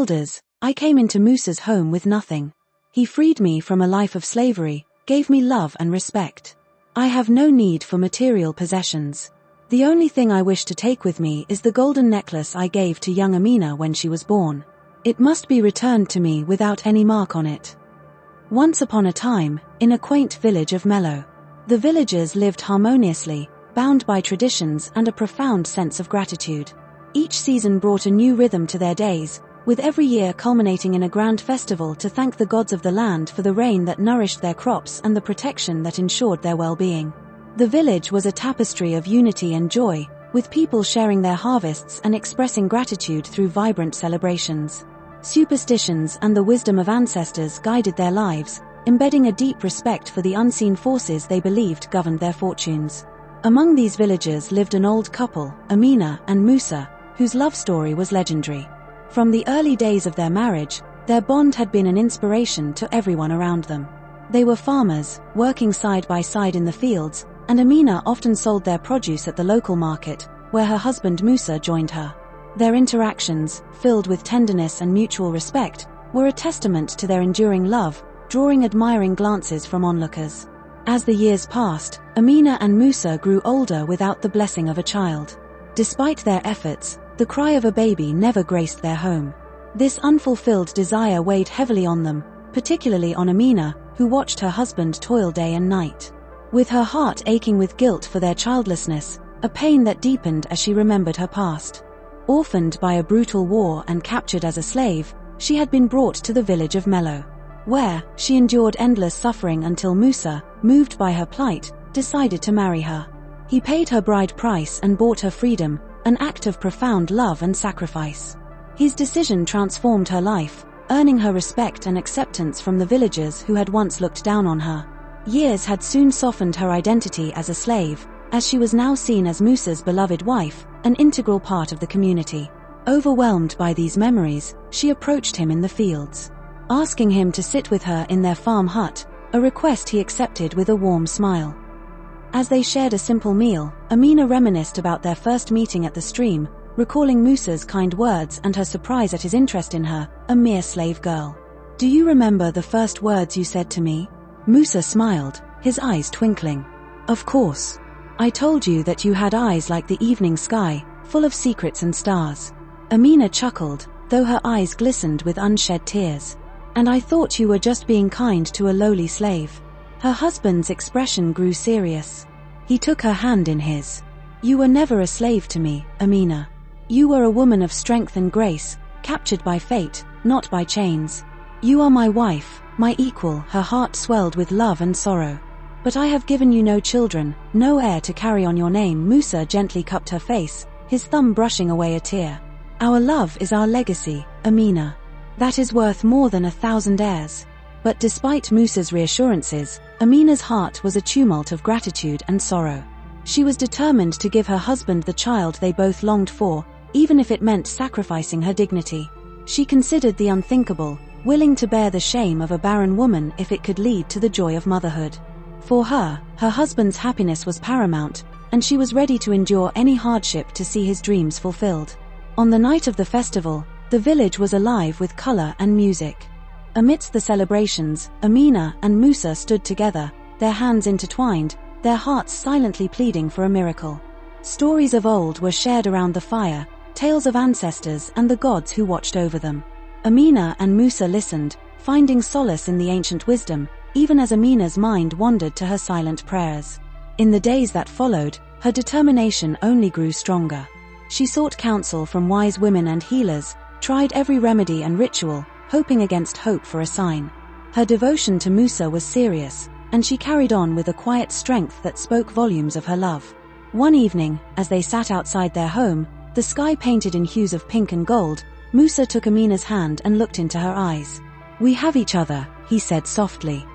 Elders, I came into Musa's home with nothing. He freed me from a life of slavery, gave me love and respect. I have no need for material possessions. The only thing I wish to take with me is the golden necklace I gave to young Amina when she was born. It must be returned to me without any mark on it. Once upon a time, in a quaint village of Melo, the villagers lived harmoniously, bound by traditions and a profound sense of gratitude. Each season brought a new rhythm to their days, with every year culminating in a grand festival to thank the gods of the land for the rain that nourished their crops and the protection that ensured their well-being. The village was a tapestry of unity and joy, with people sharing their harvests and expressing gratitude through vibrant celebrations. Superstitions and the wisdom of ancestors guided their lives, embedding a deep respect for the unseen forces they believed governed their fortunes. Among these villagers lived an old couple, Amina and Musa, whose love story was legendary. From the early days of their marriage, their bond had been an inspiration to everyone around them. They were farmers, working side by side in the fields, and Amina often sold their produce at the local market, where her husband Musa joined her. Their interactions, filled with tenderness and mutual respect, were a testament to their enduring love, drawing admiring glances from onlookers. As the years passed, Amina and Musa grew older without the blessing of a child. Despite their efforts, the cry of a baby never graced their home. This unfulfilled desire weighed heavily on them, particularly on Amina, who watched her husband toil day and night. With her heart aching with guilt for their childlessness, a pain that deepened as she remembered her past. Orphaned by a brutal war and captured as a slave, she had been brought to the village of Melo, where she endured endless suffering until Musa, moved by her plight, decided to marry her. He paid her bride price and bought her freedom, an act of profound love and sacrifice. His decision transformed her life, earning her respect and acceptance from the villagers who had once looked down on her. Years had soon softened her identity as a slave, as she was now seen as Musa's beloved wife, an integral part of the community. Overwhelmed by these memories, she approached him in the fields, asking him to sit with her in their farm hut, a request he accepted with a warm smile. As they shared a simple meal, Amina reminisced about their first meeting at the stream, recalling Musa's kind words and her surprise at his interest in her, a mere slave girl. "Do you remember the first words you said to me?" Musa smiled, his eyes twinkling. "Of course. I told you that you had eyes like the evening sky, full of secrets and stars." Amina chuckled, though her eyes glistened with unshed tears. "And I thought you were just being kind to a lowly slave." Her husband's expression grew serious. He took her hand in his. "You were never a slave to me, Amina. You were a woman of strength and grace, captured by fate, not by chains. You are my wife, my equal." Her heart swelled with love and sorrow. "But I have given you no children, no heir to carry on your name." Musa gently cupped her face, his thumb brushing away a tear. "Our love is our legacy, Amina. That is worth more than 1,000 heirs." But despite Musa's reassurances, Amina's heart was a tumult of gratitude and sorrow. She was determined to give her husband the child they both longed for, even if it meant sacrificing her dignity. She considered the unthinkable, willing to bear the shame of a barren woman if it could lead to the joy of motherhood. For her, her husband's happiness was paramount, and she was ready to endure any hardship to see his dreams fulfilled. On the night of the festival, the village was alive with color and music. Amidst the celebrations, Amina and Musa stood together, their hands intertwined, their hearts silently pleading for a miracle. Stories of old were shared around the fire, tales of ancestors and the gods who watched over them. Amina and Musa listened, finding solace in the ancient wisdom, even as Amina's mind wandered to her silent prayers. In the days that followed, her determination only grew stronger. She sought counsel from wise women and healers, tried every remedy and ritual, hoping against hope for a sign. Her devotion to Musa was serious, and she carried on with a quiet strength that spoke volumes of her love. One evening, as they sat outside their home, the sky painted in hues of pink and gold, Musa took Amina's hand and looked into her eyes. "We have each other," he said softly.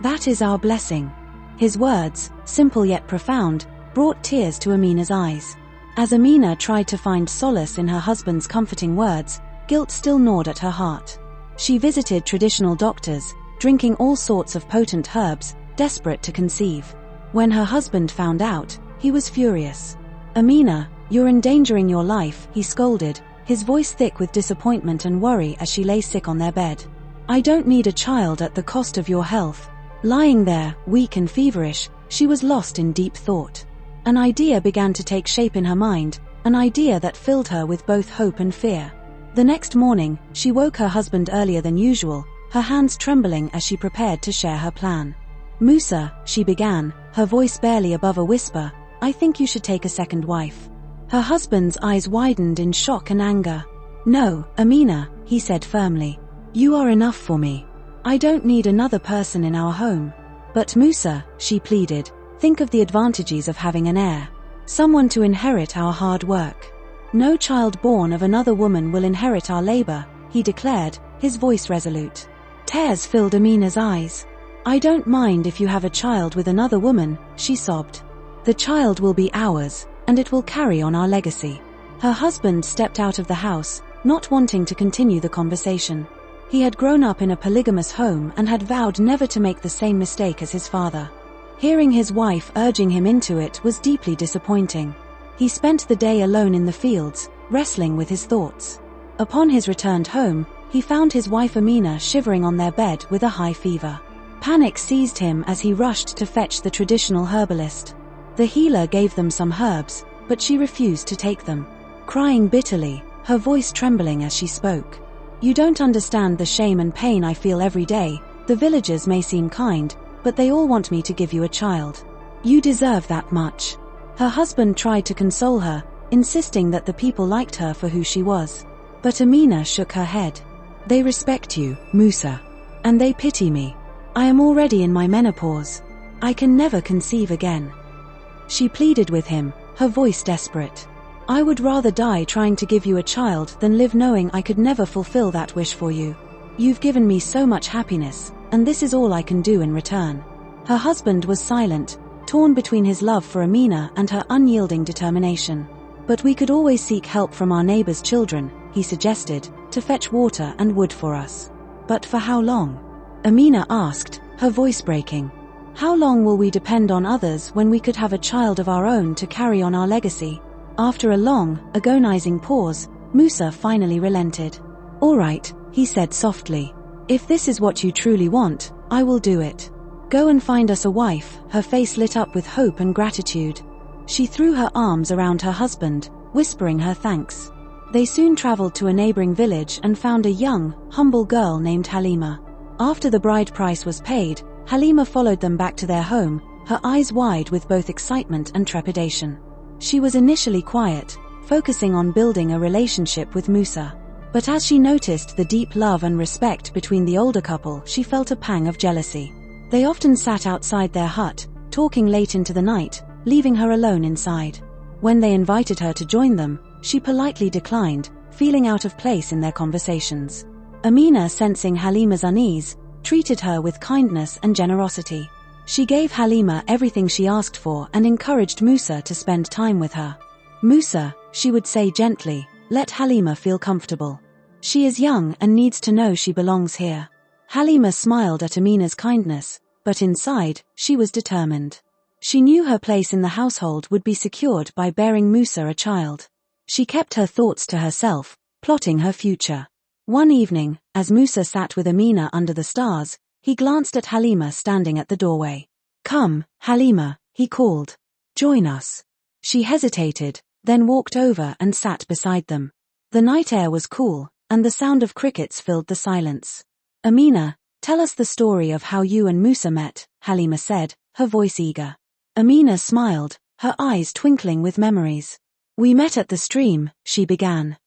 "That is our blessing." His words, simple yet profound, brought tears to Amina's eyes. As Amina tried to find solace in her husband's comforting words, guilt still gnawed at her heart. She visited traditional doctors, drinking all sorts of potent herbs, desperate to conceive. When her husband found out, he was furious. "Amina, you're endangering your life," he scolded, his voice thick with disappointment and worry as she lay sick on their bed. "I don't need a child at the cost of your health." Lying there, weak and feverish, she was lost in deep thought. An idea began to take shape in her mind, an idea that filled her with both hope and fear. The next morning, she woke her husband earlier than usual, her hands trembling as she prepared to share her plan. "Musa," she began, her voice barely above a whisper, "I think you should take a second wife." Her husband's eyes widened in shock and anger. "No, Amina," he said firmly. "You are enough for me. I don't need another person in our home." "But Musa," she pleaded, "think of the advantages of having an heir. Someone to inherit our hard work." "No child born of another woman will inherit our labor," he declared, his voice resolute. Tears filled Amina's eyes. "I don't mind if you have a child with another woman," she sobbed. "The child will be ours, and it will carry on our legacy." Her husband stepped out of the house, not wanting to continue the conversation. He had grown up in a polygamous home and had vowed never to make the same mistake as his father. Hearing his wife urging him into it was deeply disappointing. He spent the day alone in the fields, wrestling with his thoughts. Upon his return home, he found his wife Amina shivering on their bed with a high fever. Panic seized him as he rushed to fetch the traditional herbalist. The healer gave them some herbs, but she refused to take them. Crying bitterly, her voice trembling as she spoke. "You don't understand the shame and pain I feel every day. The villagers may seem kind, but they all want me to give you a child. You deserve that much." Her husband tried to console her, insisting that the people liked her for who she was. But Amina shook her head. "They respect you, Musa. And they pity me. I am already in my menopause. I can never conceive again." She pleaded with him, her voice desperate. "I would rather die trying to give you a child than live knowing I could never fulfill that wish for you. You've given me so much happiness, and this is all I can do in return." Her husband was silent, torn between his love for Amina and her unyielding determination. "But we could always seek help from our neighbors' children," he suggested, "to fetch water and wood for us." "But for how long?" Amina asked, her voice breaking. "How long will we depend on others when we could have a child of our own to carry on our legacy?" After a long, agonizing pause, Musa finally relented. "All right," he said softly. "If this is what you truly want, I will do it. Go and find us a wife." Her face lit up with hope and gratitude. She threw her arms around her husband, whispering her thanks. They soon traveled to a neighboring village and found a young, humble girl named Halima. After the bride price was paid, Halima followed them back to their home, her eyes wide with both excitement and trepidation. She was initially quiet, focusing on building a relationship with Musa. But as she noticed the deep love and respect between the older couple, she felt a pang of jealousy. They often sat outside their hut, talking late into the night, leaving her alone inside. When they invited her to join them, she politely declined, feeling out of place in their conversations. Amina, sensing Halima's unease, treated her with kindness and generosity. She gave Halima everything she asked for and encouraged Musa to spend time with her. "Musa," she would say gently, "let Halima feel comfortable. She is young and needs to know she belongs here." Halima smiled at Amina's kindness, but inside, she was determined. She knew her place in the household would be secured by bearing Musa a child. She kept her thoughts to herself, plotting her future. One evening, as Musa sat with Amina under the stars, he glanced at Halima standing at the doorway. "Come, Halima," he called. "Join us." She hesitated, then walked over and sat beside them. The night air was cool, and the sound of crickets filled the silence. "Amina, tell us the story of how you and Musa met," Halima said, her voice eager. Amina smiled, her eyes twinkling with memories. "We met at the stream," she began.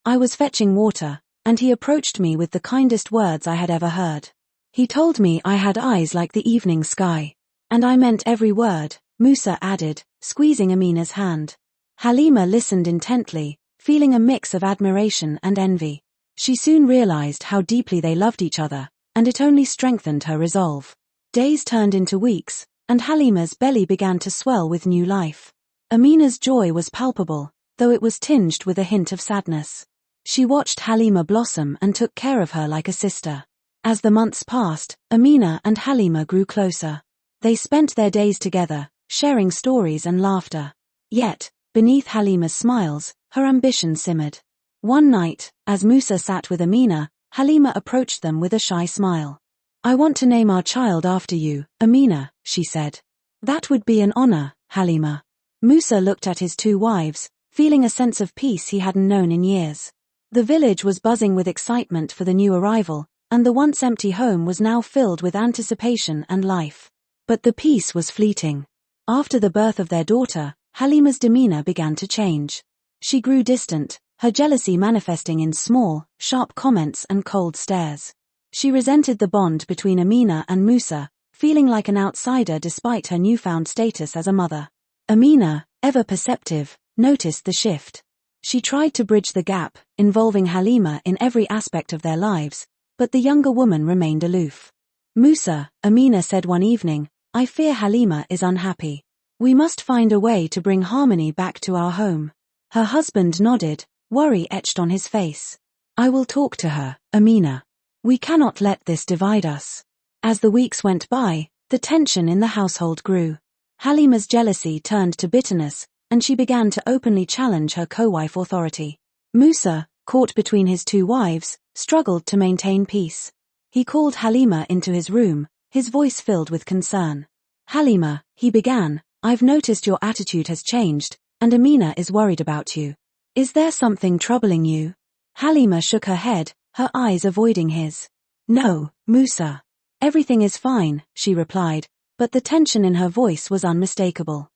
"I was fetching water, and he approached me with the kindest words I had ever heard. He told me I had eyes like the evening sky. And I meant every word," Musa added, squeezing Amina's hand. Halima listened intently, feeling a mix of admiration and envy. She soon realized how deeply they loved each other, and it only strengthened her resolve. Days turned into weeks, and Halima's belly began to swell with new life. Amina's joy was palpable, though it was tinged with a hint of sadness. She watched Halima blossom and took care of her like a sister. As the months passed, Amina and Halima grew closer. They spent their days together, sharing stories and laughter. Yet, beneath Halima's smiles, her ambition simmered. One night, as Musa sat with Amina, Halima approached them with a shy smile. "I want to name our child after you, Amina," she said. "That would be an honor, Halima." Musa looked at his two wives, feeling a sense of peace he hadn't known in years. The village was buzzing with excitement for the new arrival, and the once empty home was now filled with anticipation and life. But the peace was fleeting. After the birth of their daughter, Halima's demeanor began to change. She grew distant, her jealousy manifesting in small, sharp comments and cold stares. She resented the bond between Amina and Musa, feeling like an outsider despite her newfound status as a mother. Amina, ever perceptive, noticed the shift. She tried to bridge the gap, involving Halima in every aspect of their lives, but the younger woman remained aloof. "Musa," Amina said one evening, "I fear Halima is unhappy. We must find a way to bring harmony back to our home." Her husband nodded, worry etched on his face. "I will talk to her, Amina. We cannot let this divide us." As the weeks went by, the tension in the household grew. Halima's jealousy turned to bitterness, and she began to openly challenge her co-wife authority. Musa, caught between his two wives, struggled to maintain peace. He called Halima into his room, his voice filled with concern. "Halima," he began, "I've noticed your attitude has changed, and Amina is worried about you. Is there something troubling you?" Halima shook her head, her eyes avoiding his. "No, Musa. Everything is fine," she replied, but the tension in her voice was unmistakable.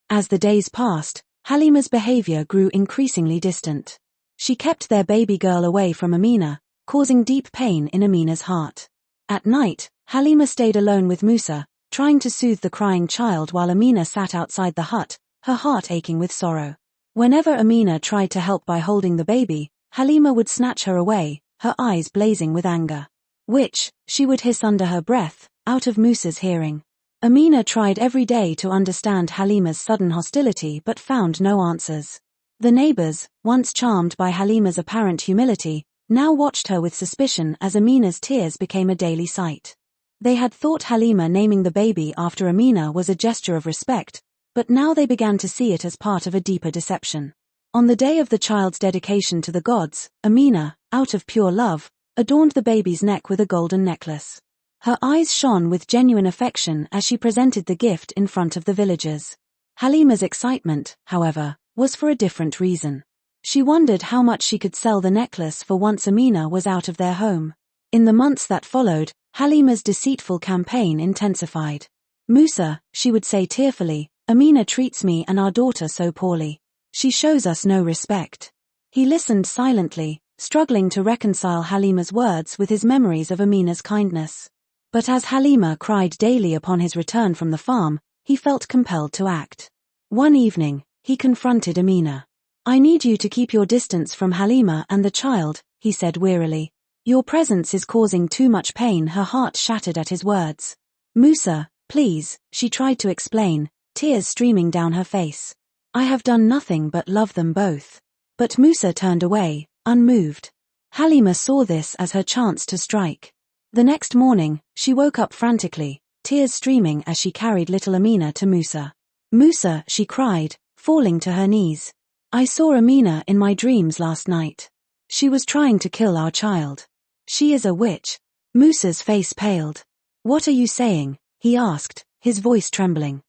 As the days passed, Halima's behavior grew increasingly distant. She kept their baby girl away from Amina, causing deep pain in Amina's heart. At night, Halima stayed alone with Musa, trying to soothe the crying child while Amina sat outside the hut, her heart aching with sorrow. Whenever Amina tried to help by holding the baby, Halima would snatch her away, her eyes blazing with anger. "Which," she would hiss under her breath, out of Musa's hearing. Amina tried every day to understand Halima's sudden hostility but found no answers. The neighbors, once charmed by Halima's apparent humility, now watched her with suspicion as Amina's tears became a daily sight. They had thought Halima naming the baby after Amina was a gesture of respect, but now they began to see it as part of a deeper deception. On the day of the child's dedication to the gods, Amina, out of pure love, adorned the baby's neck with a golden necklace. Her eyes shone with genuine affection as she presented the gift in front of the villagers. Halima's excitement, however, was for a different reason. She wondered how much she could sell the necklace for once Amina was out of their home. In the months that followed, Halima's deceitful campaign intensified. "Musa," she would say tearfully, "Amina treats me and our daughter so poorly. She shows us no respect." He listened silently, struggling to reconcile Halima's words with his memories of Amina's kindness. But as Halima cried daily upon his return from the farm, he felt compelled to act. One evening, he confronted Amina. "I need you to keep your distance from Halima and the child," he said wearily. "Your presence is causing too much pain." Her heart shattered at his words. "Musa, please," she tried to explain, tears streaming down her face. "I have done nothing but love them both." But Musa turned away, unmoved. Halima saw this as her chance to strike. The next morning, she woke up frantically, tears streaming as she carried little Amina to Musa. "Musa," she cried, falling to her knees. "I saw Amina in my dreams last night. She was trying to kill our child. She is a witch." Musa's face paled. "What are you saying?" he asked, his voice trembling.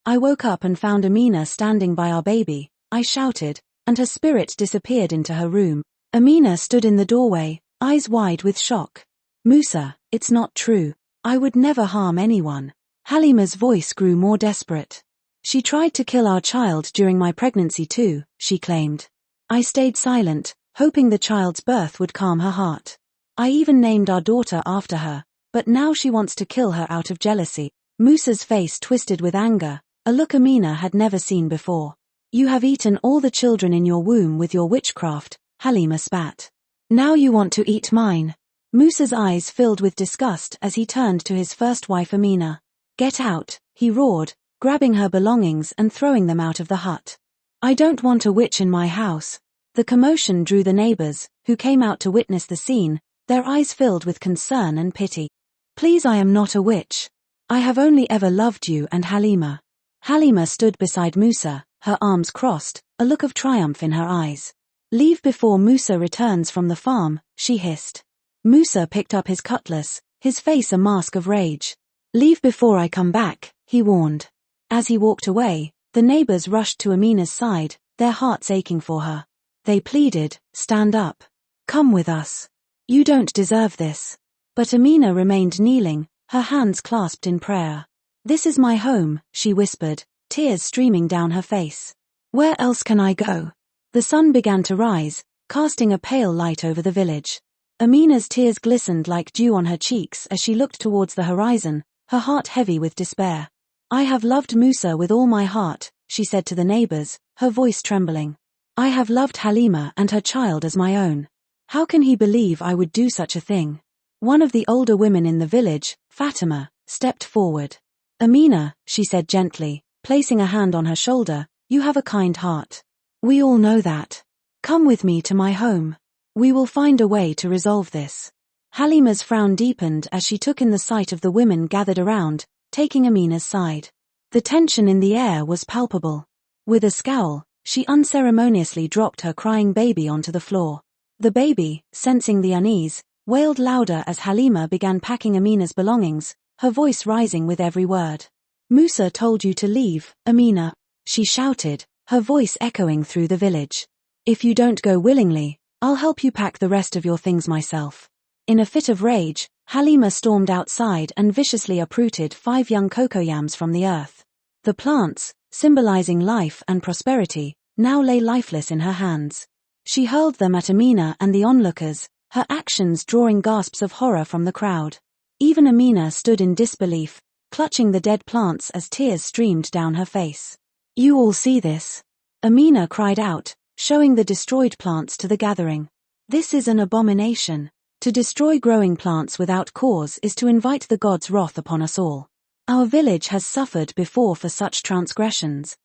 "I woke up and found Amina standing by our baby," I shouted, and her spirit disappeared into her room. Amina stood in the doorway, eyes wide with shock. "Musa, it's not true. I would never harm anyone." Halima's voice grew more desperate. "She tried to kill our child during my pregnancy too," she claimed. "I stayed silent, hoping the child's birth would calm her heart. I even named our daughter after her, but now she wants to kill her out of jealousy." Musa's face twisted with anger, a look Amina had never seen before. "You have eaten all the children in your womb with your witchcraft," Halima spat. "Now you want to eat mine." Musa's eyes filled with disgust as he turned to his first wife Amina. "Get out," he roared, grabbing her belongings and throwing them out of the hut. "I don't want a witch in my house." The commotion drew the neighbors, who came out to witness the scene, their eyes filled with concern and pity. "Please, I am not a witch. I have only ever loved you and Halima." Halima stood beside Musa, her arms crossed, a look of triumph in her eyes. Leave before Musa returns from the farm, she hissed. Musa picked up his cutlass, his face a mask of rage. Leave before I come back, he warned. As he walked away, the neighbors rushed to Amina's side, their hearts aching for her. They pleaded, stand up. Come with us. You don't deserve this. But Amina remained kneeling, her hands clasped in prayer. This is my home, she whispered, tears streaming down her face. Where else can I go? The sun began to rise, casting a pale light over the village. Amina's tears glistened like dew on her cheeks as she looked towards the horizon, her heart heavy with despair. I have loved Musa with all my heart, she said to the neighbors, her voice trembling. I have loved Halima and her child as my own. How can he believe I would do such a thing? One of the older women in the village, Fatima, stepped forward. Amina, she said gently, placing a hand on her shoulder, you have a kind heart. We all know that. Come with me to my home. We will find a way to resolve this. Halima's frown deepened as she took in the sight of the women gathered around, taking Amina's side. The tension in the air was palpable. With a scowl, she unceremoniously dropped her crying baby onto the floor. The baby, sensing the unease, wailed louder as Halima began packing Amina's belongings, her voice rising with every word. Musa told you to leave, Amina, she shouted, her voice echoing through the village. If you don't go willingly, I'll help you pack the rest of your things myself. In a fit of rage, Halima stormed outside and viciously uprooted 5 young cocoyams from the earth. The plants, symbolizing life and prosperity, now lay lifeless in her hands. She hurled them at Amina and the onlookers, her actions drawing gasps of horror from the crowd. Even Amina stood in disbelief, clutching the dead plants as tears streamed down her face. You all see this? Amina cried out, showing the destroyed plants to the gathering. This is an abomination. To destroy growing plants without cause is to invite the gods' wrath upon us all. Our village has suffered before for such transgressions.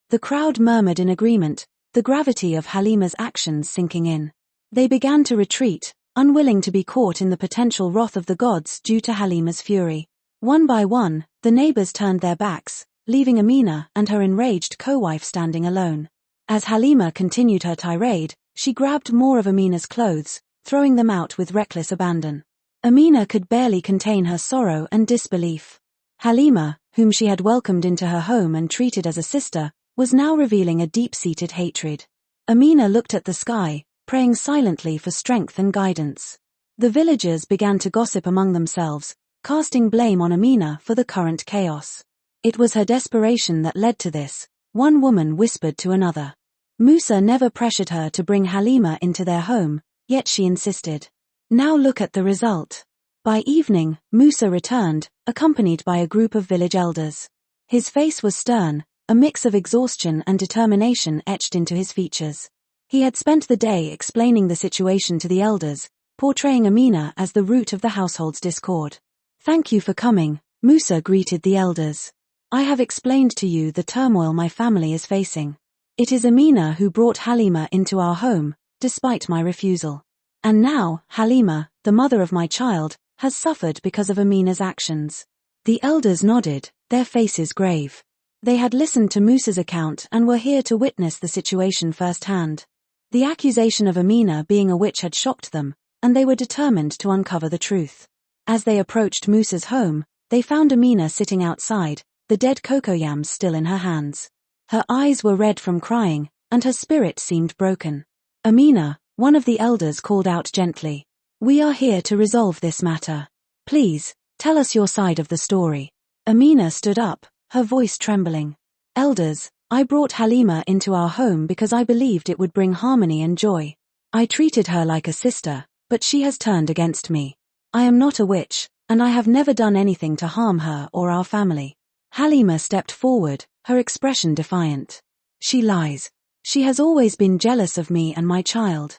The crowd murmured in agreement, the gravity of Halima's actions sinking in. They began to retreat, unwilling to be caught in the potential wrath of the gods due to Halima's fury. One by one, the neighbors turned their backs, leaving Amina and her enraged co-wife standing alone. As Halima continued her tirade, she grabbed more of Amina's clothes, throwing them out with reckless abandon. Amina could barely contain her sorrow and disbelief. Halima, whom she had welcomed into her home and treated as a sister, was now revealing a deep-seated hatred. Amina looked at the sky, praying silently for strength and guidance. The villagers began to gossip among themselves, casting blame on Amina for the current chaos. It was her desperation that led to this, one woman whispered to another. Musa never pressured her to bring Halima into their home, yet she insisted. Now look at the result. By evening, Musa returned, accompanied by a group of village elders. His face was stern, a mix of exhaustion and determination etched into his features. He had spent the day explaining the situation to the elders, portraying Amina as the root of the household's discord. Thank you for coming, Musa greeted the elders. I have explained to you the turmoil my family is facing. It is Amina who brought Halima into our home, despite my refusal. And now, Halima, the mother of my child, has suffered because of Amina's actions. The elders nodded, their faces grave. They had listened to Musa's account and were here to witness the situation firsthand. The accusation of Amina being a witch had shocked them, and they were determined to uncover the truth. As they approached Musa's home, they found Amina sitting outside, the dead cocoyams still in her hands. Her eyes were red from crying, and her spirit seemed broken. Amina, one of the elders called out gently. We are here to resolve this matter. Please, tell us your side of the story. Amina stood up, her voice trembling. Elders, I brought Halima into our home because I believed it would bring harmony and joy. I treated her like a sister, but she has turned against me. I am not a witch, and I have never done anything to harm her or our family. Halima stepped forward, her expression defiant. She lies. She has always been jealous of me and my child.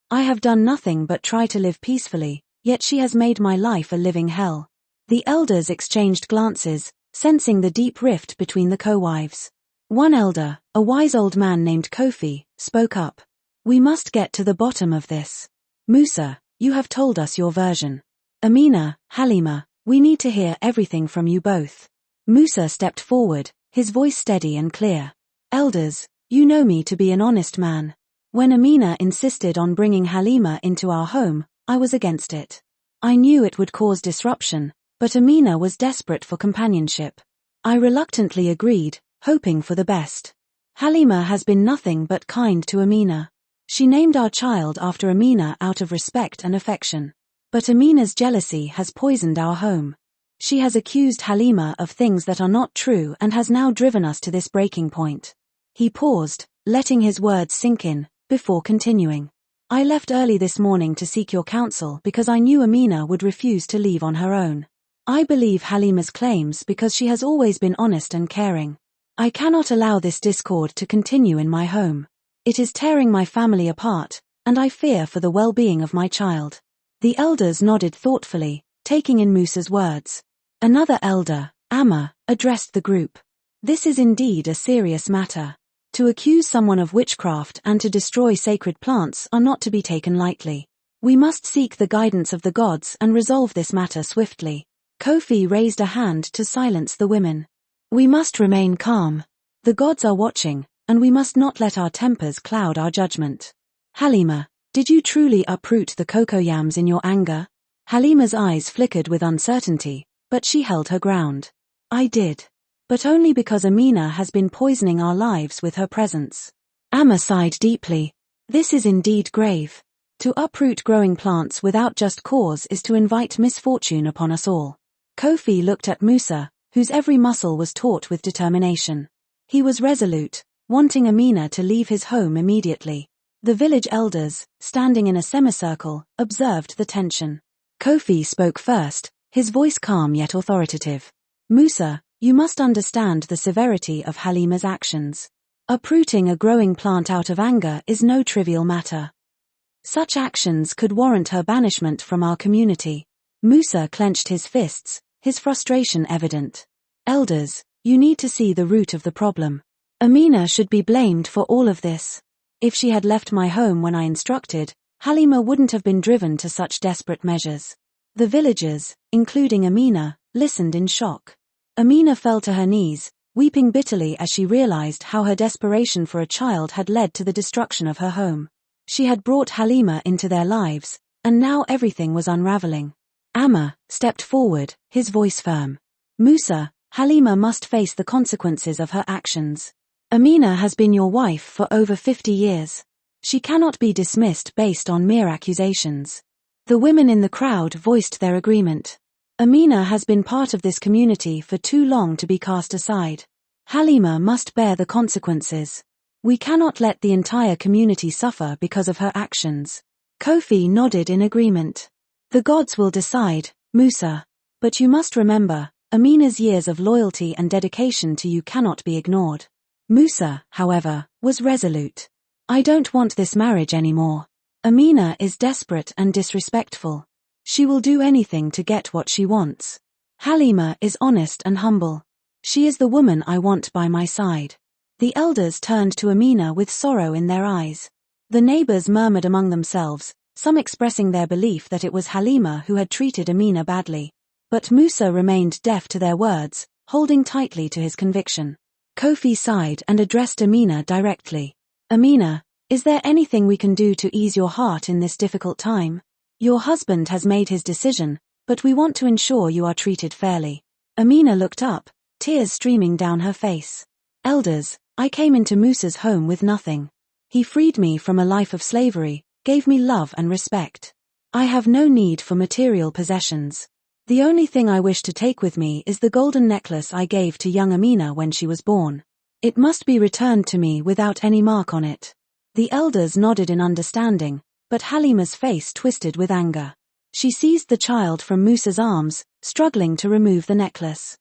I have done nothing but try to live peacefully, yet she has made my life a living hell. The elders exchanged glances, sensing the deep rift between the co-wives. One elder, a wise old man named Kofi, spoke up. We must get to the bottom of this. Musa, you have told us your version. Amina, Halima, we need to hear everything from you both. Musa stepped forward, his voice steady and clear. Elders, you know me to be an honest man. When Amina insisted on bringing Halima into our home, I was against it. I knew it would cause disruption, but Amina was desperate for companionship. I reluctantly agreed, hoping for the best. Halima has been nothing but kind to Amina. She named our child after Amina out of respect and affection. But Amina's jealousy has poisoned our home. She has accused Halima of things that are not true and has now driven us to this breaking point. He paused, letting his words sink in, before continuing. I left early this morning to seek your counsel because I knew Amina would refuse to leave on her own. I believe Halima's claims because she has always been honest and caring. I cannot allow this discord to continue in my home. It is tearing my family apart, and I fear for the well-being of my child. The elders nodded thoughtfully, taking in Musa's words. Another elder, Amma, addressed the group. This is indeed a serious matter. To accuse someone of witchcraft and to destroy sacred plants are not to be taken lightly. We must seek the guidance of the gods and resolve this matter swiftly. Kofi raised a hand to silence the women. We must remain calm. The gods are watching, and we must not let our tempers cloud our judgment. Halima, did you truly uproot the cocoyams in your anger? Halima's eyes flickered with uncertainty, but she held her ground. I did. But only because Amina has been poisoning our lives with her presence. Amma sighed deeply. This is indeed grave. To uproot growing plants without just cause is to invite misfortune upon us all. Kofi looked at Musa, whose every muscle was taut with determination. He was resolute, wanting Amina to leave his home immediately. The village elders, standing in a semicircle, observed the tension. Kofi spoke first, his voice calm yet authoritative. Musa, you must understand the severity of Halima's actions. Uprooting a growing plant out of anger is no trivial matter. Such actions could warrant her banishment from our community. Musa clenched his fists, his frustration evident. Elders, you need to see the root of the problem. Amina should be blamed for all of this. If she had left my home when I instructed, Halima wouldn't have been driven to such desperate measures. The villagers, including Amina, listened in shock. Amina fell to her knees, weeping bitterly as she realized how her desperation for a child had led to the destruction of her home. She had brought Halima into their lives, and now everything was unraveling. Amma stepped forward, his voice firm. Musa, Halima must face the consequences of her actions. Amina has been your wife for over 50 years. She cannot be dismissed based on mere accusations. The women in the crowd voiced their agreement. Amina has been part of this community for too long to be cast aside. Halima must bear the consequences. We cannot let the entire community suffer because of her actions. Kofi nodded in agreement. The gods will decide, Musa. But you must remember, Amina's years of loyalty and dedication to you cannot be ignored. Musa, however, was resolute. I don't want this marriage anymore. Amina is desperate and disrespectful. She will do anything to get what she wants. Halima is honest and humble. She is the woman I want by my side. The elders turned to Amina with sorrow in their eyes. The neighbors murmured among themselves, some expressing their belief that it was Halima who had treated Amina badly. But Musa remained deaf to their words, holding tightly to his conviction. Kofi sighed and addressed Amina directly. Amina, is there anything we can do to ease your heart in this difficult time? Your husband has made his decision, but we want to ensure you are treated fairly. Amina looked up, tears streaming down her face. Elders, I came into Musa's home with nothing. He freed me from a life of slavery, gave me love and respect. I have no need for material possessions. The only thing I wish to take with me is the golden necklace I gave to young Amina when she was born. It must be returned to me without any mark on it. The elders nodded in understanding, but Halima's face twisted with anger. She seized the child from Musa's arms, struggling to remove the necklace.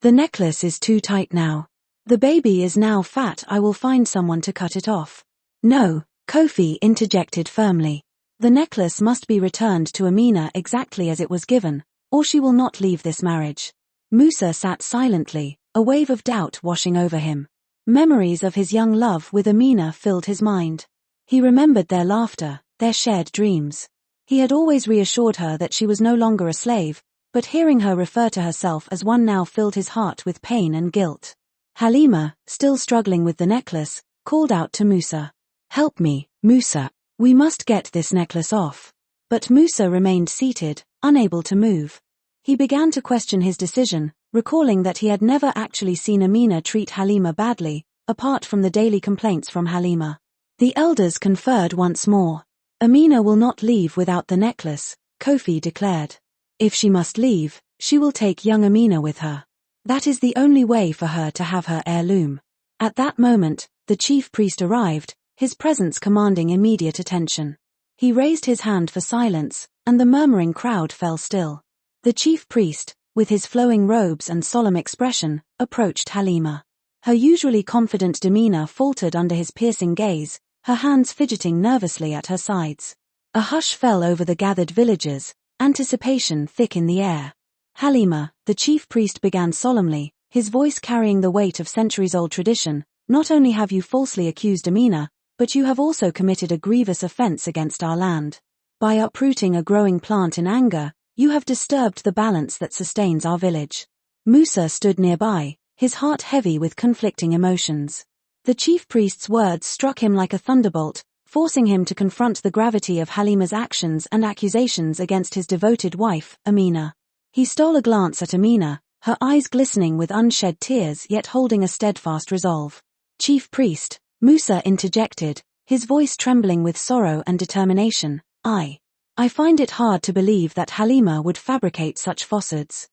The necklace is too tight now. The baby is now fat. I will find someone to cut it off. No, Kofi interjected firmly. The necklace must be returned to Amina exactly as it was given, or she will not leave this marriage. Musa sat silently, a wave of doubt washing over him. Memories of his young love with Amina filled his mind. He remembered their laughter, their shared dreams. He had always reassured her that she was no longer a slave, but hearing her refer to herself as one now filled his heart with pain and guilt. Halima, still struggling with the necklace, called out to Musa. Help me, Musa, we must get this necklace off. But Musa remained seated, unable to move. He began to question his decision, recalling that he had never actually seen Amina treat Halima badly, apart from the daily complaints from Halima. The elders conferred once more. Amina will not leave without the necklace, Kofi declared. If she must leave, she will take young Amina with her. That is the only way for her to have her heirloom. At that moment, the chief priest arrived, his presence commanding immediate attention. He raised his hand for silence, and the murmuring crowd fell still. The chief priest, with his flowing robes and solemn expression, approached Halima. Her usually confident demeanor faltered under his piercing gaze, her hands fidgeting nervously at her sides. A hush fell over the gathered villagers, anticipation thick in the air. Halima, the chief priest began solemnly, his voice carrying the weight of centuries-old tradition, not only have you falsely accused Amina, but you have also committed a grievous offense against our land. By uprooting a growing plant in anger, you have disturbed the balance that sustains our village. Musa stood nearby, his heart heavy with conflicting emotions. The chief priest's words struck him like a thunderbolt, forcing him to confront the gravity of Halima's actions and accusations against his devoted wife, Amina. He stole a glance at Amina, her eyes glistening with unshed tears yet holding a steadfast resolve. Chief priest, Musa interjected, his voice trembling with sorrow and determination, I find it hard to believe that Halima would fabricate such falsehoods.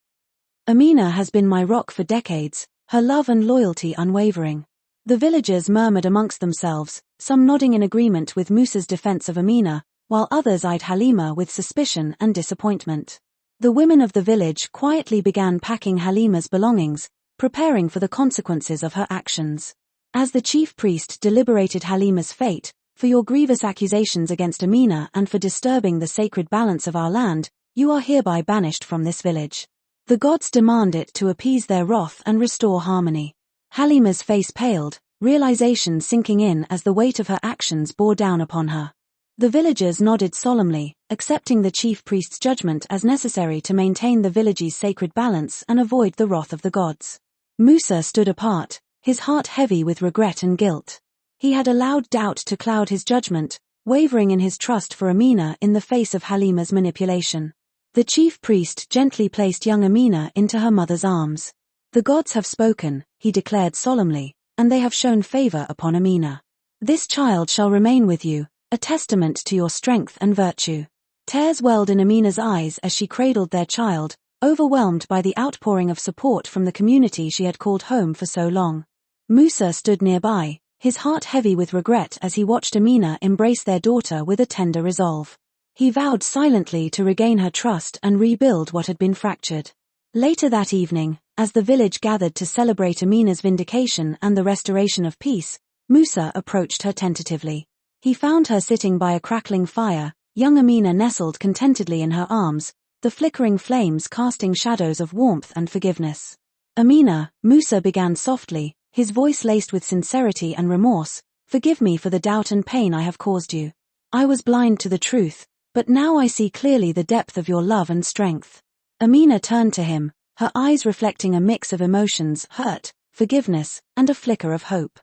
Amina has been my rock for decades, her love and loyalty unwavering. The villagers murmured amongst themselves, some nodding in agreement with Musa's defense of Amina, while others eyed Halima with suspicion and disappointment. The women of the village quietly began packing Halima's belongings, preparing for the consequences of her actions. As the chief priest deliberated Halima's fate, for your grievous accusations against Amina and for disturbing the sacred balance of our land, you are hereby banished from this village. The gods demand it to appease their wrath and restore harmony. Halima's face paled, realization sinking in as the weight of her actions bore down upon her. The villagers nodded solemnly, accepting the chief priest's judgment as necessary to maintain the village's sacred balance and avoid the wrath of the gods. Musa stood apart, his heart heavy with regret and guilt. He had allowed doubt to cloud his judgment, wavering in his trust for Amina in the face of Halima's manipulation. The chief priest gently placed young Amina into her mother's arms. The gods have spoken, he declared solemnly, and they have shown favor upon Amina. This child shall remain with you, a testament to your strength and virtue. Tears welled in Amina's eyes as she cradled their child, overwhelmed by the outpouring of support from the community she had called home for so long. Musa stood nearby, his heart heavy with regret as he watched Amina embrace their daughter with a tender resolve. He vowed silently to regain her trust and rebuild what had been fractured. Later that evening, as the village gathered to celebrate Amina's vindication and the restoration of peace, Musa approached her tentatively. He found her sitting by a crackling fire, young Amina nestled contentedly in her arms, the flickering flames casting shadows of warmth and forgiveness. Amina, Musa began softly, his voice laced with sincerity and remorse, forgive me for the doubt and pain I have caused you. I was blind to the truth, but now I see clearly the depth of your love and strength. Amina turned to him, her eyes reflecting a mix of emotions, hurt, forgiveness, and a flicker of hope.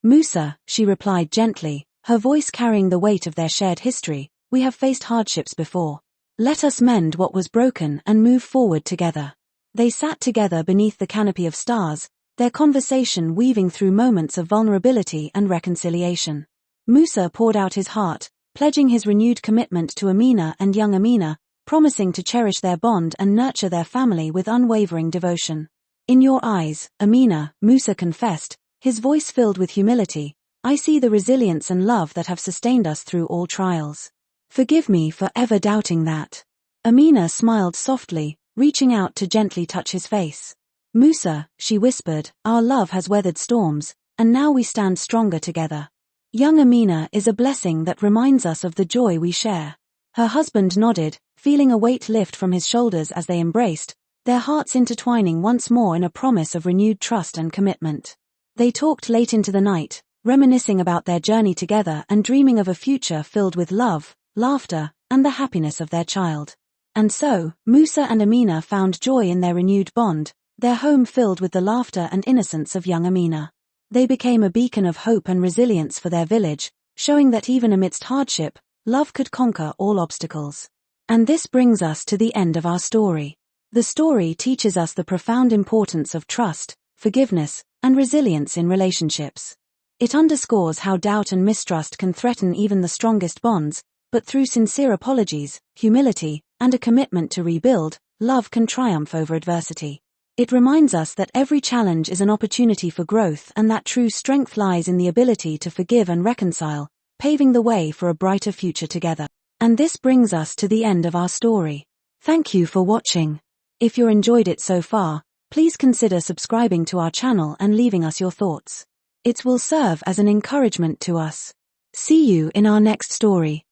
Musa, she replied gently, her voice carrying the weight of their shared history, we have faced hardships before. Let us mend what was broken and move forward together. They sat together beneath the canopy of stars, their conversation weaving through moments of vulnerability and reconciliation. Musa poured out his heart, pledging his renewed commitment to Amina and young Amina, promising to cherish their bond and nurture their family with unwavering devotion. In your eyes, Amina, Musa confessed, his voice filled with humility, I see the resilience and love that have sustained us through all trials. Forgive me for ever doubting that. Amina smiled softly, reaching out to gently touch his face. Musa, she whispered, our love has weathered storms, and now we stand stronger together. Young Amina is a blessing that reminds us of the joy we share. Her husband nodded, feeling a weight lift from his shoulders as they embraced, their hearts intertwining once more in a promise of renewed trust and commitment. They talked late into the night, reminiscing about their journey together and dreaming of a future filled with love, laughter, and the happiness of their child. And so, Musa and Amina found joy in their renewed bond, their home filled with the laughter and innocence of young Amina. They became a beacon of hope and resilience for their village, showing that even amidst hardship, love could conquer all obstacles. And this brings us to the end of our story. The story teaches us the profound importance of trust, forgiveness, and resilience in relationships. It underscores how doubt and mistrust can threaten even the strongest bonds, but through sincere apologies, humility, and a commitment to rebuild, love can triumph over adversity. It reminds us that every challenge is an opportunity for growth and that true strength lies in the ability to forgive and reconcile, paving the way for a brighter future together. And this brings us to the end of our story. Thank you for watching. If you enjoyed it so far, please consider subscribing to our channel and leaving us your thoughts. It will serve as an encouragement to us. See you in our next story.